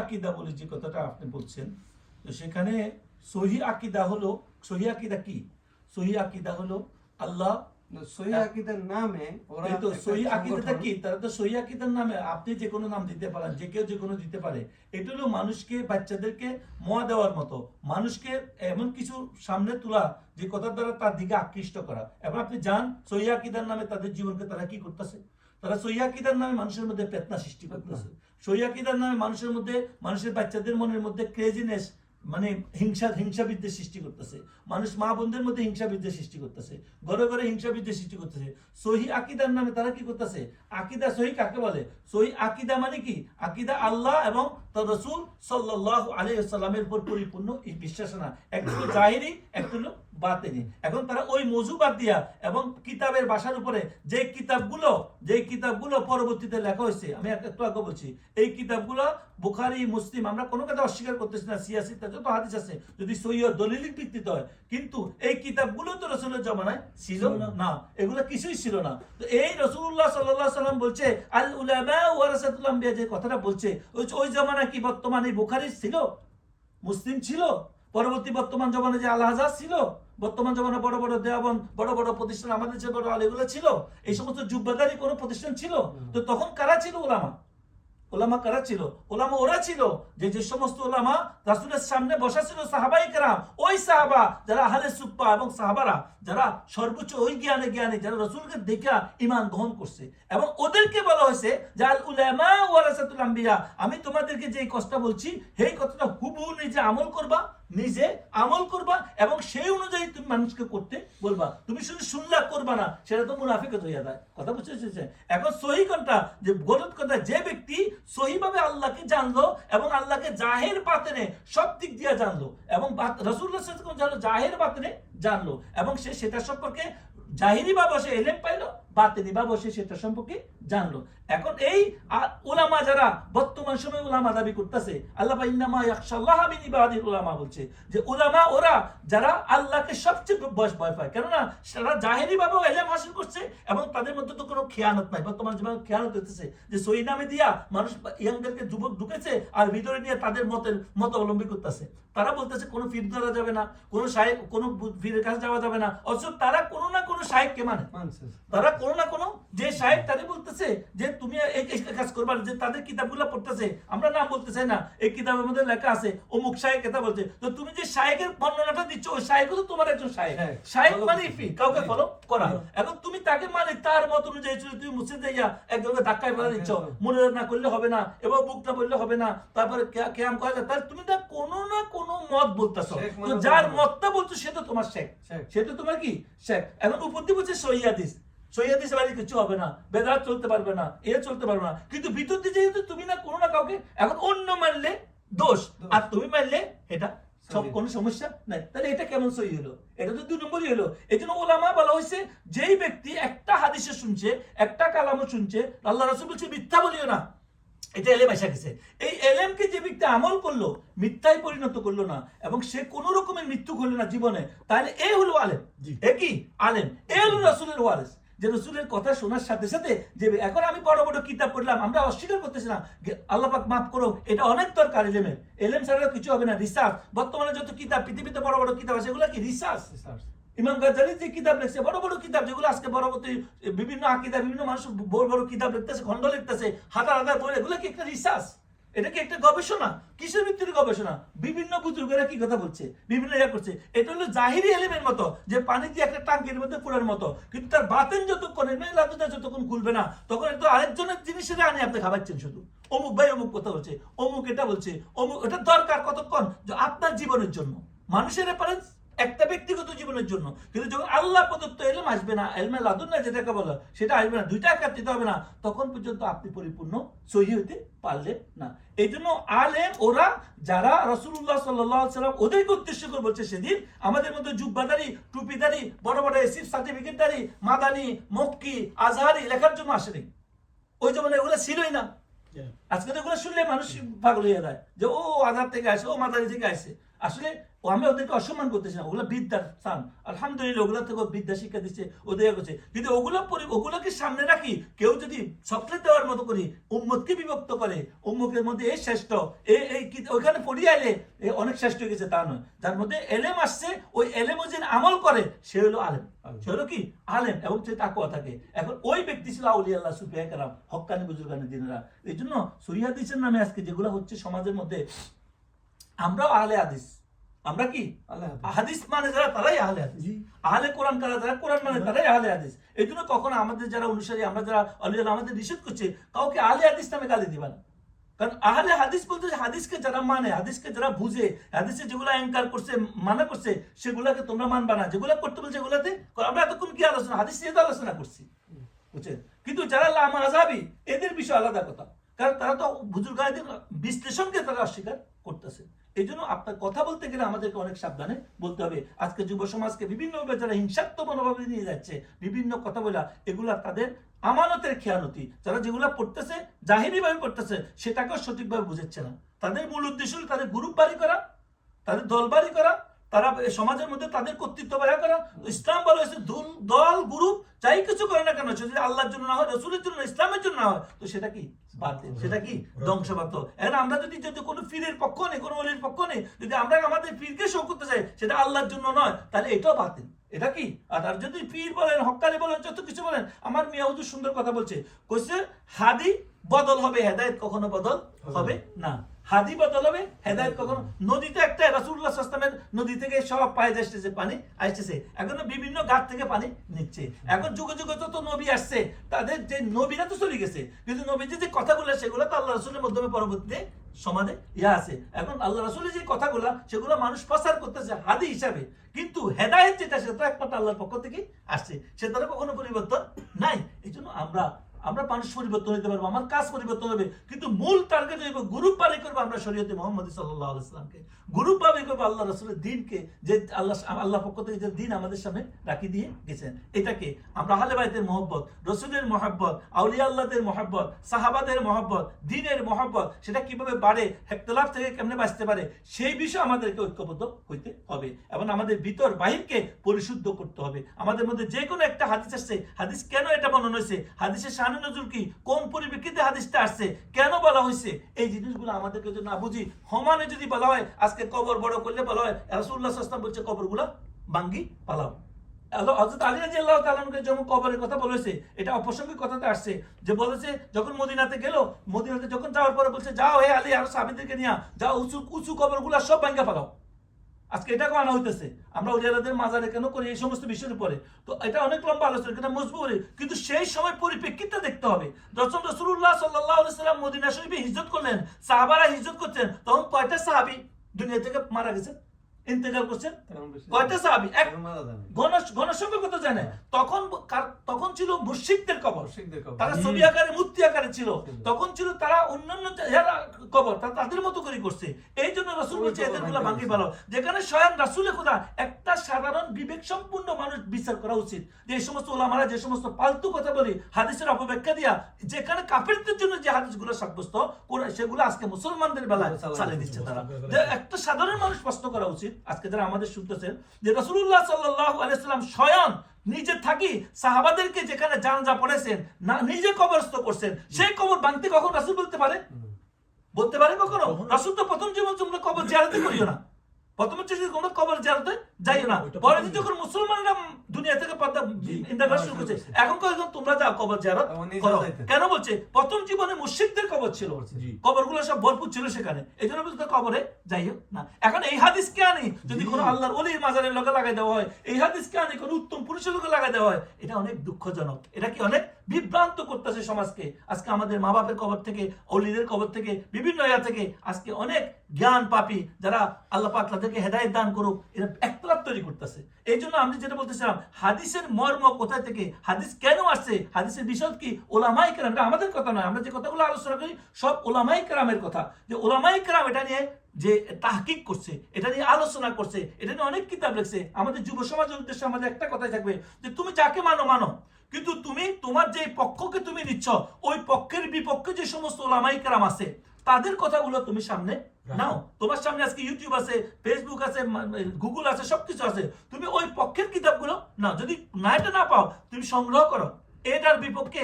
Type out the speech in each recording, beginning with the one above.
আকিদা বলে যে কথাটা আপনি বলছেন, তো সেখানে সহি আকিদা হলো, সহি আকিদা কি? সহি আকিদা হলো আল্লাহ, সহি আকিদার নামে ওরা এই তো একটা সহি আকিদাটা সংগঠন। কি? তারা তো সহি আকিদার নামে আপনি যে কোনো নাম দিতে পারেন, যে কেউ যে কোনো দিতে পারে। এটা হলো মানুষকে, বাচ্চাদেরকে মোয়া দেওয়ার মতো, মানুষকে এমন কিছু সামনে তোলা যে কথার দ্বারা তার দিকে আকৃষ্ট করা। এবার আপনি যান, সহি আকিদার নামে তাদের জীবনকে তারা কি করতেছে? তারা সহি আকিদার নামে মানুষের মধ্যে ফিতনা সৃষ্টি করতেছে। সহি আকিদার নামে মানুষের মধ্যে, মানুষের বাচ্চাদের মনের মধ্যে ক্রেজিনেস, মানে হিংসা বিদ্বেষ সৃষ্টি করতেছে। মানুষ মা বোনদের মধ্যে হিংসা বিদ্বেষ সৃষ্টি করতেছে, ঘরে ঘরে হিংসা বিদ্বেষ সৃষ্টি করতেছে। সহি আকিদার নামে তারা কি করতেছে? আকিদা সহি কাকে বলে? সহি আকিদা মানে কি? আকিদা আল্লাহ এবং তার রাসূল সাল্লাল্লাহু আলাইহি ওয়াসাল্লামের উপর পরিপূর্ণ এই বিশ্বাস না। একটা হলো জাহিরি, একটা হলো বাতিনি। এখন তারা ওই মৌজু বাদ দিয়া এবং কিতাবের ভাষার উপরে যে কিতাবগুলো পরবর্তীতে লেখা হয়েছে, আমি একটু আগে বলছি, এই কিতাবগুলো বুখারী, মুসলিম, আমরা কোনো কথা অস্বীকার করতেছি না, সিয়াসিতে যত হাদিস আছে যদি সহিহ দলিলিক ভিত্তিতে হয়, কিন্তু এই কিতাবগুলো তো রাসূলের জামানায় ছিল না, এগুলো কিছুই ছিল না। তো এই রাসূলুল্লাহ সাল্লাল্লাহু আলাইহি সাল্লাম বলছে আল উলামা ওয়ারাসাতুল আম্বিয়া, যে কথাটা বলছে, ওই জামানায় কি বর্তমানে বুখারী ছিল, মুসলিম ছিল? পরবর্তী বর্তমান জমানে যে আল আজহার ছিল, বর্তমান জমানে বড় বড় দেওবন্দ, বড় বড় প্রতিষ্ঠান, আমাদের যে বড় আলেগুলো ছিল, এই সমস্ত যুব্বাদারি কোনো প্রতিষ্ঠান ছিল? তো তখন কারা ছিল ওলামা? ওলামা কারা ছিল? ওলামা ওরা ছিল যে সমস্ত ওলামা রাসূলের সামনে বসা ছিল, সাহাবায়ে কেরাম, ওই সাহাবা যারা আহলে সুফফা এবং সাহাবারা যারা সর্বোচ্চ ওই জ্ঞানে যারা রাসূলকে দেখা ঈমান গ্রহণ করছে, এবং ওদেরকে বলা হয়েছে যে আল উলামা ওয়ারাসাতুল আম্বিয়া, আমি তোমাদেরকে যে কথা বলছি এই কথাটা হুবহু নিজে আমল করবা এবং সেই অনুযায়ী তুমি মানুষকে করতে বলবা। তুমি শুধু শুনলা করবা না, সেটা তো মুনাফিকত হইয়া যায়। কথা বুঝতে পেরেছেন? এখন সহি কোনটা? যে গলত কথা, যে ব্যক্তি সহিভাবে আল্লাহকে জানলো এবং আল্লাহকে জাহের বাতেনে সব দিক দিয়ে জানলো, এবং রাসূলুল্লাহ সাল্লাল্লাহু আলাইহি ওয়াসাল্লাম জানলো, জাহের বাতেনে জানলো, এবং সে সেটা সম্পর্কে জাহিরি বা বসে এলেম পাইলো, বাতিনি বা বসে সেটা সম্পর্কে জানলো। এখন এই উলামা যারা বর্তমান সময়ে উলামা দাবি করতেছে, আল্লাহ ইন্নামা ইয়াখশাল্লাহ মিন ইবাদিল উলামা বলছে যে উলামা ওরা যারা আল্লাহকে সবচেয়ে ভয় পায়, কেননা তারা জাহেরি ভাবে এলেম হাসিল করছে এবং তাদের মধ্যে তো কোনো খেয়ানত নাই। বর্তমান যেভাবে খেয়ানত হইতেছে যে সহি নামে দিয়া মানুষ ইয়াংদেরকে যুবক ঢুকেছে আর ভিতরে নিয়ে তাদের মত অবলম্বন করতেছে। তারা বলতেছে কোনো পীর ধরা যাবে না, কোনো শায়েখ, কোনো পীরের কাছে যাওয়া যাবে না, অথচ তারা কোনো না কোনো শায়েখকে মানছে। তারা কোনো না কোনো যে শায়েখ তাদের বলতেছে যে তুমি এই কাজ করবা, যে তাদের কিতাবগুলো পড়তেছে, আমরা নাম বলতে চাই না, এই কিতাবের মধ্যে লেখা আছে অমুক শায়েখ এটা বলছে, তো তুমি যে শায়েখের বর্ণনাটা দিচ্ছ, ওই শায়েখও তো তোমার একজন শায়েখ। শায়েখ মানে ফি কাউকে ফলো করা। এখন তুমি তাকে মানে তার মত অনুযায়ী তুমি মুছে দিয়া একজনকে ধাক্কায় ফেলা দিচ্ছ, মনে না করলে হবে না এবং বুকটা বললে হবে না, তারপরে কেয়াম করা যায়, তাহলে তুমি না কোনো মত বলতেছো, তো যার মতটা বলছো সে তো তোমার শেখ, সে তো তোমার কি শেখ। এখন উপর দিয়ে বলছে সহিহ হাদিস বাড়ি কিছু হবে না, বেদাত চলতে পারবে না, এ চলতে পারবে না, কিন্তু ভিতর দিয়ে যেহেতু তুমি না কোনো না কাউকে, এখন অন্য মানলে দোষ আর তুমি মানলে এটা সব কোনো সমস্যা নাই, তাহলে এটা কেমন সহি হলো? এটা তো 2 নম্বরই হলো। এই জন্য ওলামা বলা হয়েছে যেই ব্যক্তি একটা হাদিসে শুনছে, একটা কালামও শুনছে, আল্লাহ রাসূল বলছে মিথ্যা বলিও না, এটা এলেম এসে গেছে। এই এলেমকে যে ব্যক্তি আমল করলো, মিথ্যায় পরিণত করলো না এবং সে কোনো রকমের মৃত্যু করলো না জীবনে, তাহলে এ হলো আলেম। এ কি আলেম? এ হলো রাসূলের ওয়ারিস, যে রাসূলের কথা শোনার সাথে সাথে যে এখন আমি বড় বড় কিতাব পড়লাম, আমরা অস্বীকার করতেছি না, আল্লাহ পাক মাফ করো, এটা অনেক দরকার এলেমের। এলেম ছাড়া কিছু হবে না। রিসার্চ, বর্তমানে যত কিতাব পৃথিবীতে বড় বড় কিতাব আছে, এগুলো কি রিসার্চ। ইমাম গাজ্জালি যে কিতাব লিখছে, বড় বড় কিতাব, যেগুলো আজকে পরবর্তী বিভিন্ন আকীদা, বিভিন্ন মানুষ বড় বড় কিতাব লিখতেছে, খণ্ড লিখতেছে, হাজার বই, এগুলো কি একটা রিসার্চ? এটা কি একটা গবেষণা? কিসের ভিত্তিতে গবেষণা? বিভিন্ন বুজুর্গরা কি কথা বলছে, বিভিন্ন ইয়া করছে। এটা হলো জাহিরি এলিমের মতো, যে পানি দিয়ে একটা টাঙ্কির মধ্যে পুরার মতো, কিন্তু তার বাতেন যতক্ষণ লাদুটা যতক্ষণ খুলবে না, তখন একটু আরেকজনের জিনিসের আনে আপনি খাবাচ্ছেন শুধু। অমুক ভাই অমুক কথা বলছে, অমুক এটা বলছে, অমুক এটা দরকার কতক্ষণ? যে আপনার জীবনের জন্য, মানুষের রেফারেন্স একটা ব্যক্তিগত জীবনের জন্য, কিন্তু যখন আল্লাহ প্রদত্ত এলম আসবে না, এলমে লাদুন্না যেটাকে বলা, সেটা আসবে না, দুইটা একত্রিত হবে না, তখন পর্যন্ত আপনি পরিপূর্ণ সহি হইতে পারলেন না। এই জন্য আলেম ওরা যারা রাসূলুল্লাহ সাল্লাল্লাহু আলাইহি ওয়াসাল্লাম ওদেরকে উদ্দেশ্য করে বলছে, সেদিন আমাদের মধ্যে জুব্বাদারি, টুপিদারি, বড় বড় এসিফ সার্টিফিকেটদারি, মাদানি, মক্কি, আজহারি লেখার জন্য আসেনি। ওই জমানায় এগুলো ছিলই না। আজকে তো এগুলো শুনলে মানুষ পাগল হয়ে যায় যে ও আজহার থেকে আসে, ও মাদারি থেকে আসে। আসলে আমি ওদেরকে অসম্মান করতেছি না, ওগুলো বিদ্যার স্থান, আলহামদুলিল্লাহ ওগুলো থেকে বিদ্যা শিক্ষা দিচ্ছে, ওদের করছে, কিন্তু ওগুলোকে সামনে রাখি কেউ যদি চকলেট দেওয়ার মতো করি উম্মতকে বিভক্ত করে, উম্মতের মধ্যে এই শ্রেষ্ঠ ওইখানে পড়িয়ে এলে অনেক শ্রেষ্ঠ হয়ে গেছে তা নয়, যার মধ্যে এলেম আসছে ওই এলেম যে আমল করে সে হলো আলেম, সে হলো কি আলেম, এবং সে তাকওয়া থাকে। এখন ওই ব্যক্তি ছিল আউলিয়া আল্লাহ সুফিয়া কেরাম হক্কানি বুজুর্গানি দিনেরা। এই জন্য সহিহ হাদিসের নামে আজকে যেগুলো হচ্ছে সমাজের মধ্যে, আমরাও আহলে হাদিস, আমরা কি হাদিস মানে যারা তারাই আহলে হাদিস, আহলে কোরআন যারা কোরআন মানে তারাই আহলে হাদিস। এই জন্য কখনো আমাদের যারা অনুসারী, আমরা যারা আলিয়া আমাদের নিষেধ করছে কাউকে আহলে হাদিস নামে গালি দিবা না, কারণ আহলে হাদিস বলতে হাদিসকে যারা মানে, হাদিসকে যারা বুঝে, হাদিসে যেগুলো অ্যাঙ্কার করছে মানা করছে সেগুলাকে তোমরা মানবা না, যেগুলো করতে বলছে এগুলাতে আমরা এতক্ষণ কি আলোচনা হাদিস নিয়ে তো আলোচনা করছি, বুঝছেন। কিন্তু যারা লামাযাবি এদের বিষয় আলাদা কথা, কারণ তারা তো বুজুর্গাদের বিশ্লেষণকে তারা অস্বীকার করতেছে। এই জন্য আপনার কথা বলতে গেলে আমাদেরকে অনেক সাবধানে বলতে হবে। আজকে যুব সমাজকে বিভিন্নভাবে যারা হিংসাত্মক মনোভাবে নিয়ে যাচ্ছে, বিভিন্ন কথা বলা, এগুলা তাদের আমানতের খেয়ানতি। যারা যেগুলা পড়তেছে জাহিরি ভাবে পড়তেছে সেটাকেও সঠিকভাবে বুঝাচ্ছে না। তাদের মূল উদ্দেশ্য হলো তাদের গ্রুপ বাড়ি করা, তাদের দল বাড়ি করা, তারা সমাজের মধ্যে তাদের কর্তৃত্ব বাড়া করা। ইসলাম বলা হয়েছে দল গ্রুপ যাই কিছু করে না কেন যদি আল্লাহর জন্য না হয়, রসুলের জন্য, ইসলামের জন্য না হয়, তো সেটা কি বাতিল, সেটা কি ধ্বংসপ্রাপ্ত। এখন আমরা যদি কোনো পীরের পক্ষ নেই, কোনো ওলির পক্ষ নেই, যদি আমরা আমাদের পীরকে শো করতে চাই সেটা আল্লাহর জন্য নয়, তাহলে এটাও বাতিল। এটা কি? আর যদি পীর বলেন, হক্কানি বলেন, যত কিছু বলেন, আমার মিয়া হুজুর সুন্দর কথা বলছে, কইছে হাদি বদল হবে, হেদায়েত কখনো বদল হবে না। হাদি বদল হবে, হেদায়েত কখনো। নদীতে একটা রাসূলুল্লাহ সাল্লাল্লাহু আলাইহি ওয়াসাল্লামের নদী থেকে সব পায়ে আসতেছে পানি আসতেছে, এখন বিভিন্ন গাছ থেকে পানি নিচ্ছে। এখন যুগে যুগে যত নবী আসছে তাদের যে নবীরা তো চলে গেছে, কিন্তু নবীজি যে কথাগুলো সেগুলো তো আল্লাহ রাসূলের মাধ্যমে পরবর্তীতে সমাজে আছে। এখন আল্লাহ রাসূলের যে কথাগুলো সেগুলো মানুষ প্রচার করতেছে হাদি হিসাবে, কিন্তু হেদায়েত যেটা সেটা একমাত্র আল্লাহর পক্ষ থেকে আসছে, সেটার কখনো পরিবর্তন নাই। এই জন্য আমরা মানুষ পরিবর্তন হতে পারবো, আমার কাজ পরিবর্তন হবে, কিন্তু মূল টার্গেট হইব গ্রুপ বাড়ি করবো আমরা শরীয়তে মুহাম্মদ সাল্লাল্লাহু আলাইহি ওয়াসাল্লামকে, গ্রুপ বাড়ি করবো আল্লাহ রাসূলের দ্বীনকে, যে আল্লাহ পক্ষ থেকে যে দ্বীন আমাদের সামনে রাখি দিয়ে গেছেন। এটাকে আমরা আহলে বাইতের মহব্বত, রসুলের মহব্বত, আউলিয়া আল্লাহদের মহব্বত, সাহাবাদের মহব্বত, দ্বীনের মহব্বত, সেটা কিভাবে বাড়ে, ইখতিলাফ থেকে কেমনে বাঁচতে পারে, সেই বিষয়ে আমাদেরকে ঐক্যবদ্ধ হইতে হবে এবং আমাদের ভিতর বাহিরকে পরিশুদ্ধ করতে হবে। আমাদের মধ্যে যে কোনো একটা হাদিস আসছে, হাদিস কেন এটা বর্ণনা হয়েছে, হাদিসের শানে নজুল কি, কোন পরিপ্রেক্ষিতে হাদিসটা আসছে, কেন বলা হয়েছে, এই জিনিসগুলো আমাদেরকে যদি না বুঝি, সমানে যদি বলা হয় আজকে কবর বড় করলে বলা হয় রাসূলুল্লাহ সাল্লাল্লাহু আলাইহি ওয়াসাল্লাম বলছে কবরগুলো ভাঙ্গি পালাও। হযরত আলী রাদিয়াল্লাহু তাআলা আনহুকে যখন কবরের কথা বলেছে, এটা অপ্রাসঙ্গিক কথাতে আসছে, যে বলেছে যখন মদিনাতে গেল, মদিনাতে যখন যাওয়ার পরে বলছে যাও হে আলী আর সাহাবীদেরকে নিয়ে যাও উঁচু উঁচু কবরগুলো সব ভাঙ্গা পালাও। আজকে এটাকে আনা হইতেছে, আমরা ওলিয়াদের মাজারে কেন করি এই সমস্ত বিষয়ের উপরে, তো এটা অনেক লম্বা আলোচনা, কিন্তু মজবুর, কিন্তু সেই সময় পরিপ্রেক্ষিতটা দেখতে হবে। যখন রাসূলুল্লাহ সাল্লাল্লাহু আলাইহি ওয়াসাল্লাম মদিনা শরীফে হিজরত করলেন, সাহাবারা হিজরত করতেন, তখন কয়টা সাহাবী দুনিয়া থেকে মারা গেছে, ইন্তেকাল করছেন? কয়টা সাহাবী? এক গণসংখ্যা কত জানে? তখন ছিল মুশরিকদের কবর, তারা ছবি আকারে মূর্তি আকারে ছিল, তখন ছিল তারা অন্যান্য কবর তাদের মতো করে করছে। এই জন্য রাসূল বলছে এদেরগুলো ভাঙি ভালো, যেখানে স্বয়ং রাসূলে খোদা একটা সাধারণ বিবেক সম্পূর্ণ মানুষ বিচার করা উচিত, যে এই সমস্ত ওলামারা যে সমস্ত ফালতু কথা বলি হাদিসের অপব্যাখ্যা দিয়া, যেখানে কাফেরদের জন্য যে হাদিসগুলো সাব্যস্ত সেগুলো আজকে মুসলমানদের বেলায় চালিয়ে দিচ্ছে তারা। যে একটা সাধারণ মানুষ প্রশ্ন করা উচিত, আজকে যারা আমাদের শুনতেছেন, যে রাসূলুল্লাহ সাল্লাল্লাহু আলাইহি ওয়াসাল্লাম স্বয়ং নিজে থাকি সাহাবাদেরকে যেখানে জানাজা পড়েছেন না, নিজে কবরস্থ করছেন, সেই কবর ভাঙতে কখন রাসূল বলতে পারে কখনো? রাসূল তো প্রথম জীবন তোমরা কবর জিয়ারত করিও না, প্রথম হচ্ছে তোমরা কবর জিয়ারতে যাইও না, পরে যখন মুসলমানরা দুনিয়া থেকে পর্দা ইন্টারনেট শুরু করছে, এখন কখন তোমরা যাও কবর জিয়ারত করো। কেন বলছে? প্রথম জীবনে মুশরিকদের কবর ছিল, কবরগুলো সব ভরপুর ছিল সেখানে, এই জন্য বলছে কবরে যাইও না। এখন এই হাদিস কে আনি যদি কোনো আল্লাহর ওলির মাজারের লগে লাগাই দেওয়া হয়, এই হাদিস কে আনি কোনো উত্তম পুরুষের লগে লাগাই দেওয়া হয়, এটা অনেক দুঃখজনক, এটা কি অনেক বিভ্রান্ত করতেছে সমাজকে। আজকে আমাদের মা বাপের কবর থেকে, ওলিদের কবর থেকে, বিভিন্ন ইয়া থেকে আজকে অনেক জ্ঞান পাপী যারা আল্লাহ পাক তাদেরকে হেদায়েত দান করুক, এরা একতলাপ তৈরি করতেছে। এই জন্য আমি যেটা বলতেছিলাম, হাদিসের মর্ম কোথায় থেকে, হাদিস কেন আসছে, হাদিসের বিষয় কি, ওলামায়ে কেরাম, এটা আমাদের কথা নয়, আমরা যে কথাগুলো আলোচনা করি সব ওলামায়ে কেরামের কথা, যে ওলামায়ে কেরাম এটা নিয়ে যে তাহকিক করছে, এটা নিয়ে আলোচনা করছে, এটা নিয়ে অনেক কিতাব লিখছে। আমাদের যুব সমাজের উদ্দেশ্যে আমাদের একটা কথাই থাকবে, যে তুমি যাকে মানো, কিন্তু তুমি তোমার যে পক্ষকে তুমি নিচ্ছ, ওই পক্ষের বিপক্ষে যে সমস্ত ওলামায়ে কেরাম আছে তাদের কথাগুলো তুমি সামনে নাও। তোমার সামনে আজকে ইউটিউব আছে, ফেসবুক আছে, গুগল আছে, সবকিছু আছে, তুমি ওই পক্ষের কিতাবগুলো নাও। যদি না এটা না পাও, তুমি সংগ্রহ করো। এটার বিপক্ষে,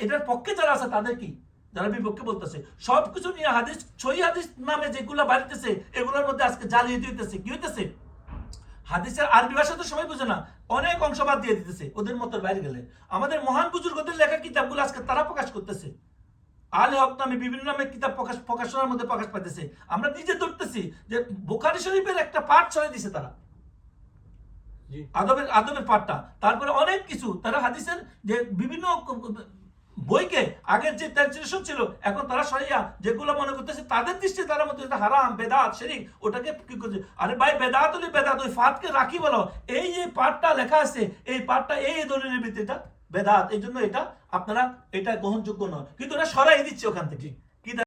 এটার পক্ষে যারা আছে তাদের কি, যারা বিপক্ষে বলতেছে, সবকিছু নিয়ে হাদিস, সহি হাদিস নামে যেগুলো বাড়িতেছে, এগুলোর মধ্যে আজকে জালিয়াতি হইতেছে। কি হইতেছে? হাদিসের আরবি ভাষা তো সবাই বুঝে না, অনেক অংশ বাদ দিয়ে দিতেছে ওদের মতের বাইরে গেলে। আমাদের মহান বুজুর্গদের লেখা কিতাবগুলো আজকে তারা প্রকাশ করতেছে। আলে হক নামে বিভিন্ন নামে কিতাব প্রকাশনার মধ্যে প্রকাশ পাইতেছে। আমরা নিজে ধরতেছি যে বুখারী শরীফের একটা পাঠ ছড়ে দিছে তারা, আদবের পাঠটা। তারপরে অনেক কিছু তারা হাদিসের যে বিভিন্ন বইকে আগের যে ট্রান্সলেশন ছিল, এখন তারা সরিয়া যেগুলো মনে করতেছে তাদের দৃষ্টিতে তারা মধ্যে হারাম, বেদাত, শিরক, ওটাকে কি করছে? আরে ভাই, বেদাত হলে বেদাত, ওই ফাতকে রাখি বলো। এই যে পাঠটা লেখা আছে, এই পাঠটা এই দলিলের ভিত্তিতে বেদাত, এই জন্য এটা আপনারা এটা গ্রহণযোগ্য নয়, কিন্তু ওরা সরাই দিচ্ছে ওখান থেকে।